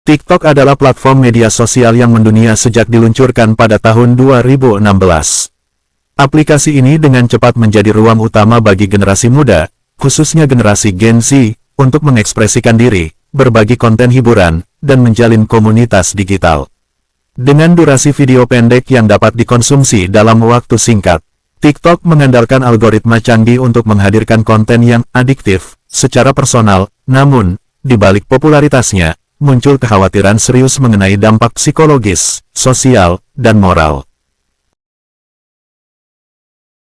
TikTok adalah platform media sosial yang mendunia sejak diluncurkan pada tahun 2016. Aplikasi ini dengan cepat menjadi ruang utama bagi generasi muda, khususnya generasi Gen Z, untuk mengekspresikan diri, berbagi konten hiburan, dan menjalin komunitas digital. Dengan durasi video pendek yang dapat dikonsumsi dalam waktu singkat, TikTok mengandalkan algoritma canggih untuk menghadirkan konten yang adiktif, secara personal, namun, di balik popularitasnya, muncul kekhawatiran serius mengenai dampak psikologis, sosial, dan moral.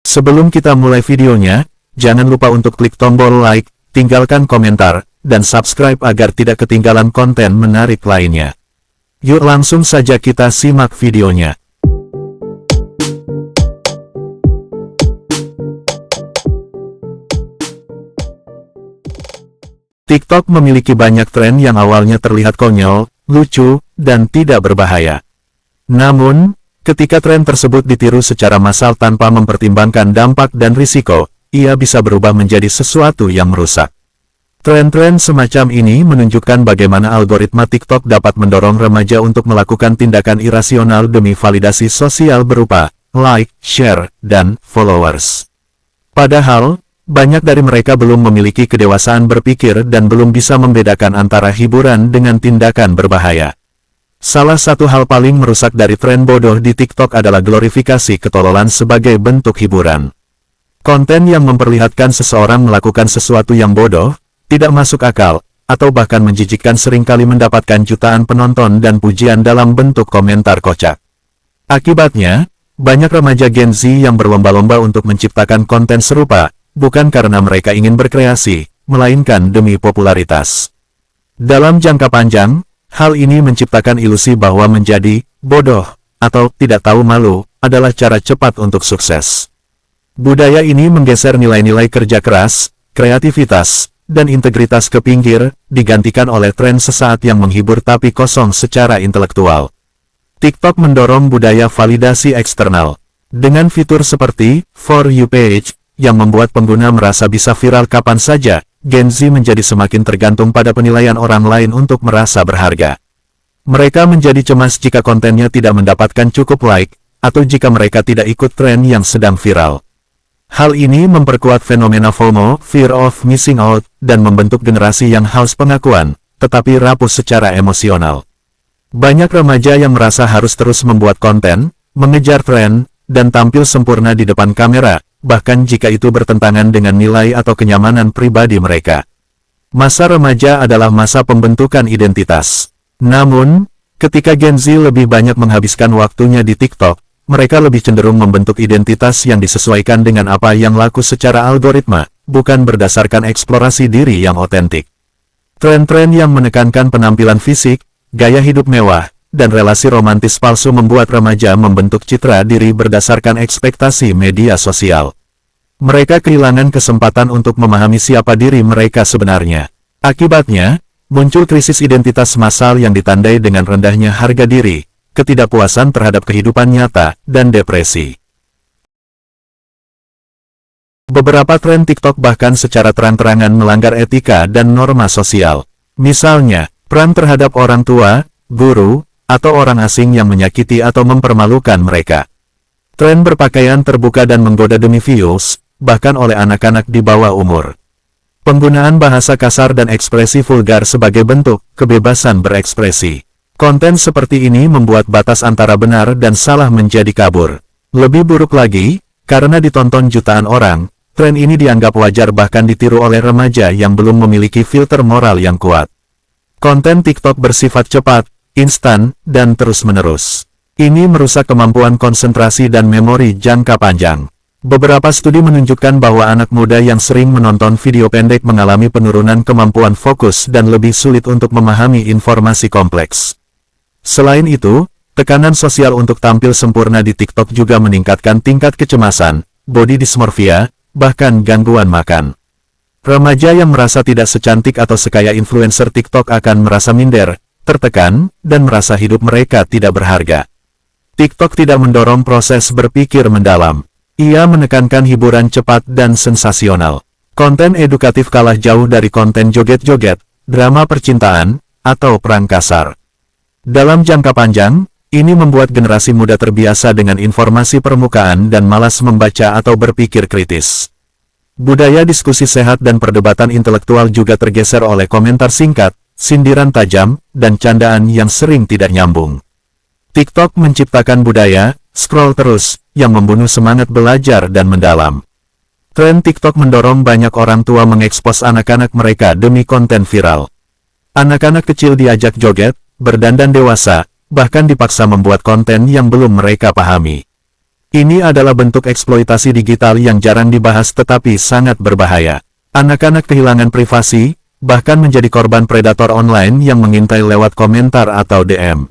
Sebelum kita mulai videonya, jangan lupa untuk klik tombol like, tinggalkan komentar, dan subscribe agar tidak ketinggalan konten menarik lainnya. Yuk langsung saja kita simak videonya. TikTok memiliki banyak tren yang awalnya terlihat konyol, lucu, dan tidak berbahaya. Namun, ketika tren tersebut ditiru secara massal tanpa mempertimbangkan dampak dan risiko, ia bisa berubah menjadi sesuatu yang merusak. Tren-tren semacam ini menunjukkan bagaimana algoritma TikTok dapat mendorong remaja untuk melakukan tindakan irasional demi validasi sosial berupa like, share, dan followers. Padahal, banyak dari mereka belum memiliki kedewasaan berpikir dan belum bisa membedakan antara hiburan dengan tindakan berbahaya. Salah satu hal paling merusak dari tren bodoh di TikTok adalah glorifikasi ketololan sebagai bentuk hiburan. Konten yang memperlihatkan seseorang melakukan sesuatu yang bodoh, tidak masuk akal, atau bahkan menjijikkan seringkali mendapatkan jutaan penonton dan pujian dalam bentuk komentar kocak. Akibatnya, banyak remaja Gen Z yang berlomba-lomba untuk menciptakan konten serupa, bukan karena mereka ingin berkreasi, melainkan demi popularitas. Dalam jangka panjang, hal ini menciptakan ilusi bahwa menjadi bodoh atau tidak tahu malu adalah cara cepat untuk sukses. Budaya ini menggeser nilai-nilai kerja keras, kreativitas, dan integritas ke pinggir, digantikan oleh tren sesaat yang menghibur tapi kosong secara intelektual. TikTok mendorong budaya validasi eksternal. Dengan fitur seperti For You Page, yang membuat pengguna merasa bisa viral kapan saja, Gen Z menjadi semakin tergantung pada penilaian orang lain untuk merasa berharga. Mereka menjadi cemas jika kontennya tidak mendapatkan cukup like, atau jika mereka tidak ikut tren yang sedang viral. Hal ini memperkuat fenomena FOMO, Fear of Missing Out, dan membentuk generasi yang haus pengakuan, tetapi rapuh secara emosional. Banyak remaja yang merasa harus terus membuat konten, mengejar tren, dan tampil sempurna di depan kamera, bahkan jika itu bertentangan dengan nilai atau kenyamanan pribadi mereka. Masa remaja adalah masa pembentukan identitas. Namun, ketika Gen Z lebih banyak menghabiskan waktunya di TikTok, mereka lebih cenderung membentuk identitas yang disesuaikan dengan apa yang laku secara algoritma, bukan berdasarkan eksplorasi diri yang otentik. Tren-tren yang menekankan penampilan fisik, gaya hidup mewah, dan relasi romantis palsu membuat remaja membentuk citra diri berdasarkan ekspektasi media sosial. Mereka kehilangan kesempatan untuk memahami siapa diri mereka sebenarnya. Akibatnya, muncul krisis identitas massal yang ditandai dengan rendahnya harga diri, ketidakpuasan terhadap kehidupan nyata, dan depresi. Beberapa tren TikTok bahkan secara terang-terangan melanggar etika dan norma sosial. Misalnya, peran terhadap orang tua, guru, atau orang asing yang menyakiti atau mempermalukan mereka. Tren berpakaian terbuka dan menggoda demi views, bahkan oleh anak-anak di bawah umur. Penggunaan bahasa kasar dan ekspresi vulgar sebagai bentuk kebebasan berekspresi. Konten seperti ini membuat batas antara benar dan salah menjadi kabur. Lebih buruk lagi, karena ditonton jutaan orang, tren ini dianggap wajar bahkan ditiru oleh remaja yang belum memiliki filter moral yang kuat. Konten TikTok bersifat cepat, instan, dan terus-menerus. Ini merusak kemampuan konsentrasi dan memori jangka panjang. Beberapa studi menunjukkan bahwa anak muda yang sering menonton video pendek mengalami penurunan kemampuan fokus dan lebih sulit untuk memahami informasi kompleks. Selain itu, tekanan sosial untuk tampil sempurna di TikTok juga meningkatkan tingkat kecemasan, body dysmorphia, bahkan gangguan makan. Remaja yang merasa tidak secantik atau sekaya influencer TikTok akan merasa minder, tertekan, dan merasa hidup mereka tidak berharga. TikTok tidak mendorong proses berpikir mendalam. Ia menekankan hiburan cepat dan sensasional. Konten edukatif kalah jauh dari konten joget-joget, drama percintaan, atau perang kasar. Dalam jangka panjang, ini membuat generasi muda terbiasa dengan informasi permukaan dan malas membaca atau berpikir kritis. Budaya diskusi sehat dan perdebatan intelektual juga tergeser oleh komentar singkat, sindiran tajam, dan candaan yang sering tidak nyambung. TikTok menciptakan budaya, scroll terus, yang membunuh semangat belajar dan mendalam. Tren TikTok mendorong banyak orang tua mengekspos anak-anak mereka demi konten viral. Anak-anak kecil diajak joget, berdandan dewasa, bahkan dipaksa membuat konten yang belum mereka pahami. Ini adalah bentuk eksploitasi digital yang jarang dibahas tetapi sangat berbahaya. Anak-anak kehilangan privasi, bahkan menjadi korban predator online yang mengintai lewat komentar atau DM.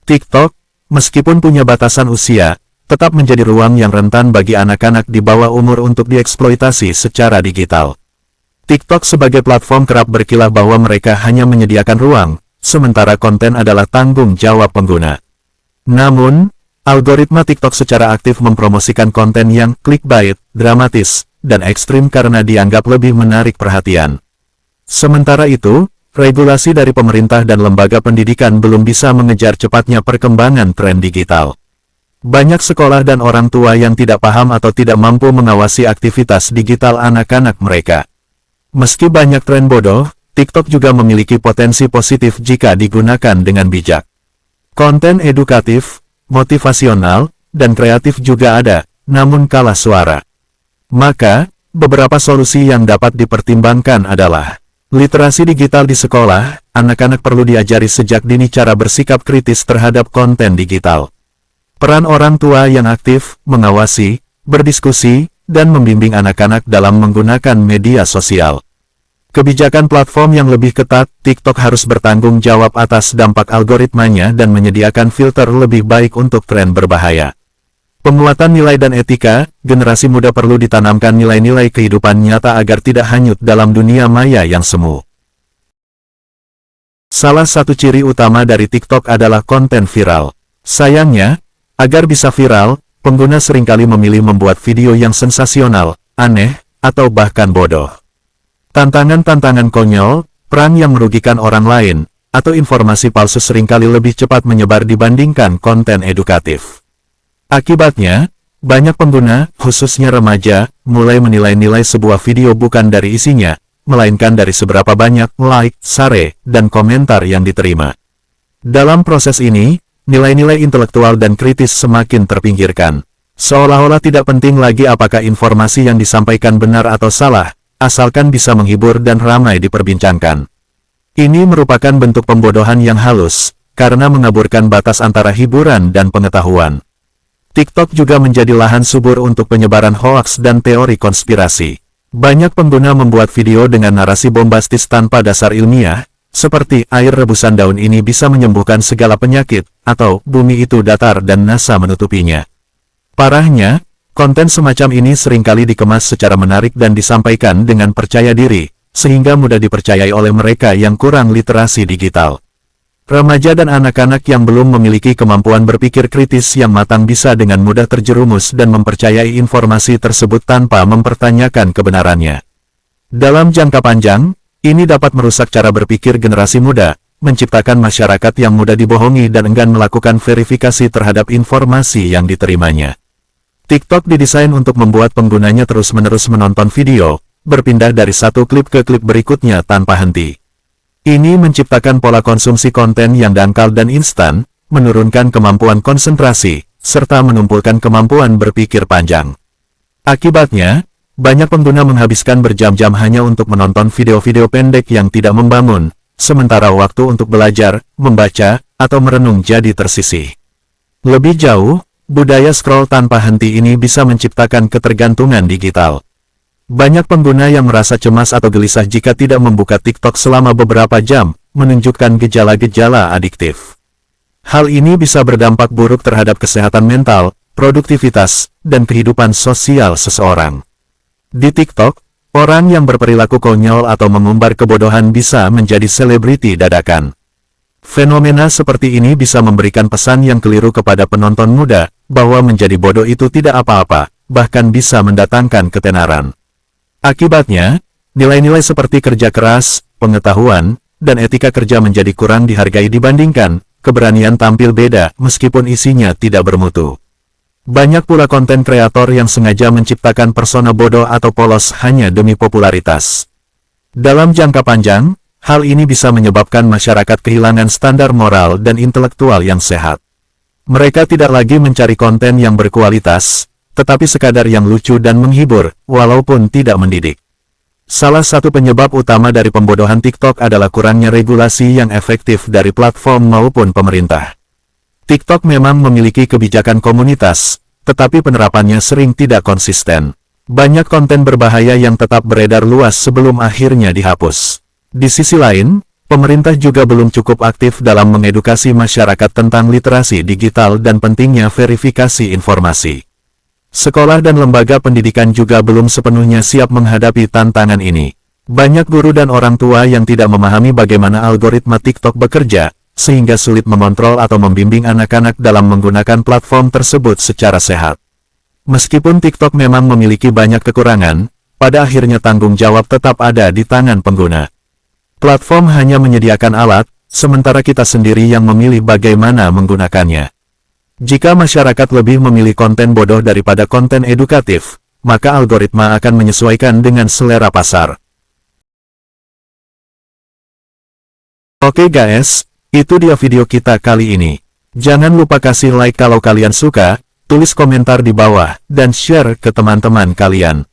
TikTok, meskipun punya batasan usia, tetap menjadi ruang yang rentan bagi anak-anak di bawah umur untuk dieksploitasi secara digital. TikTok sebagai platform kerap berkilah bahwa mereka hanya menyediakan ruang, sementara konten adalah tanggung jawab pengguna. Namun, algoritma TikTok secara aktif mempromosikan konten yang clickbait, dramatis, dan ekstrim karena dianggap lebih menarik perhatian. Sementara itu, regulasi dari pemerintah dan lembaga pendidikan belum bisa mengejar cepatnya perkembangan tren digital. Banyak sekolah dan orang tua yang tidak paham atau tidak mampu mengawasi aktivitas digital anak-anak mereka. Meski banyak tren bodoh, TikTok juga memiliki potensi positif jika digunakan dengan bijak. Konten edukatif, motivasional, dan kreatif juga ada, namun kalah suara. Maka, beberapa solusi yang dapat dipertimbangkan adalah literasi digital di sekolah. Anak-anak perlu diajari sejak dini cara bersikap kritis terhadap konten digital. Peran orang tua yang aktif, mengawasi, berdiskusi, dan membimbing anak-anak dalam menggunakan media sosial. Kebijakan platform yang lebih ketat, TikTok harus bertanggung jawab atas dampak algoritmanya dan menyediakan filter lebih baik untuk tren berbahaya. Penguatan nilai dan etika, generasi muda perlu ditanamkan nilai-nilai kehidupan nyata agar tidak hanyut dalam dunia maya yang semu. Salah satu ciri utama dari TikTok adalah konten viral. Sayangnya, agar bisa viral, pengguna seringkali memilih membuat video yang sensasional, aneh, atau bahkan bodoh. Tantangan-tantangan konyol, perang yang merugikan orang lain, atau informasi palsu seringkali lebih cepat menyebar dibandingkan konten edukatif. Akibatnya, banyak pengguna, khususnya remaja, mulai menilai-nilai sebuah video bukan dari isinya, melainkan dari seberapa banyak like, share, dan komentar yang diterima. Dalam proses ini, nilai-nilai intelektual dan kritis semakin terpinggirkan. Seolah-olah tidak penting lagi apakah informasi yang disampaikan benar atau salah, asalkan bisa menghibur dan ramai diperbincangkan. Ini merupakan bentuk pembodohan yang halus, karena mengaburkan batas antara hiburan dan pengetahuan. TikTok juga menjadi lahan subur untuk penyebaran hoaks dan teori konspirasi. Banyak pengguna membuat video dengan narasi bombastis tanpa dasar ilmiah, seperti air rebusan daun ini bisa menyembuhkan segala penyakit, atau bumi itu datar dan NASA menutupinya. Parahnya, konten semacam ini seringkali dikemas secara menarik dan disampaikan dengan percaya diri, sehingga mudah dipercayai oleh mereka yang kurang literasi digital. Remaja dan anak-anak yang belum memiliki kemampuan berpikir kritis yang matang bisa dengan mudah terjerumus dan mempercayai informasi tersebut tanpa mempertanyakan kebenarannya. Dalam jangka panjang, ini dapat merusak cara berpikir generasi muda, menciptakan masyarakat yang mudah dibohongi dan enggan melakukan verifikasi terhadap informasi yang diterimanya. TikTok didesain untuk membuat penggunanya terus-menerus menonton video, berpindah dari satu klip ke klip berikutnya tanpa henti. Ini menciptakan pola konsumsi konten yang dangkal dan instan, menurunkan kemampuan konsentrasi, serta menumpulkan kemampuan berpikir panjang. Akibatnya, banyak pengguna menghabiskan berjam-jam hanya untuk menonton video-video pendek yang tidak membangun, sementara waktu untuk belajar, membaca, atau merenung jadi tersisih. Lebih jauh, budaya scroll tanpa henti ini bisa menciptakan ketergantungan digital. Banyak pengguna yang merasa cemas atau gelisah jika tidak membuka TikTok selama beberapa jam, menunjukkan gejala-gejala adiktif. Hal ini bisa berdampak buruk terhadap kesehatan mental, produktivitas, dan kehidupan sosial seseorang. Di TikTok, orang yang berperilaku konyol atau mengumbar kebodohan bisa menjadi selebriti dadakan. Fenomena seperti ini bisa memberikan pesan yang keliru kepada penonton muda, bahwa menjadi bodoh itu tidak apa-apa, bahkan bisa mendatangkan ketenaran. Akibatnya, nilai-nilai seperti kerja keras, pengetahuan, dan etika kerja menjadi kurang dihargai dibandingkan keberanian tampil beda meskipun isinya tidak bermutu. Banyak pula konten kreator yang sengaja menciptakan persona bodoh atau polos hanya demi popularitas. Dalam jangka panjang, hal ini bisa menyebabkan masyarakat kehilangan standar moral dan intelektual yang sehat. Mereka tidak lagi mencari konten yang berkualitas, tetapi sekadar yang lucu dan menghibur, walaupun tidak mendidik. Salah satu penyebab utama dari pembodohan TikTok adalah kurangnya regulasi yang efektif dari platform maupun pemerintah. TikTok memang memiliki kebijakan komunitas, tetapi penerapannya sering tidak konsisten. Banyak konten berbahaya yang tetap beredar luas sebelum akhirnya dihapus. Di sisi lain, pemerintah juga belum cukup aktif dalam mengedukasi masyarakat tentang literasi digital dan pentingnya verifikasi informasi. Sekolah dan lembaga pendidikan juga belum sepenuhnya siap menghadapi tantangan ini. Banyak guru dan orang tua yang tidak memahami bagaimana algoritma TikTok bekerja, sehingga sulit mengontrol atau membimbing anak-anak dalam menggunakan platform tersebut secara sehat. Meskipun TikTok memang memiliki banyak kekurangan, pada akhirnya tanggung jawab tetap ada di tangan pengguna. Platform hanya menyediakan alat, sementara kita sendiri yang memilih bagaimana menggunakannya. Jika masyarakat lebih memilih konten bodoh daripada konten edukatif, maka algoritma akan menyesuaikan dengan selera pasar. Oke guys, itu dia video kita kali ini. Jangan lupa kasih like kalau kalian suka, tulis komentar di bawah, dan share ke teman-teman kalian.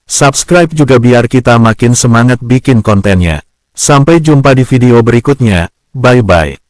Subscribe juga biar kita makin semangat bikin kontennya. Sampai jumpa di video berikutnya, bye-bye.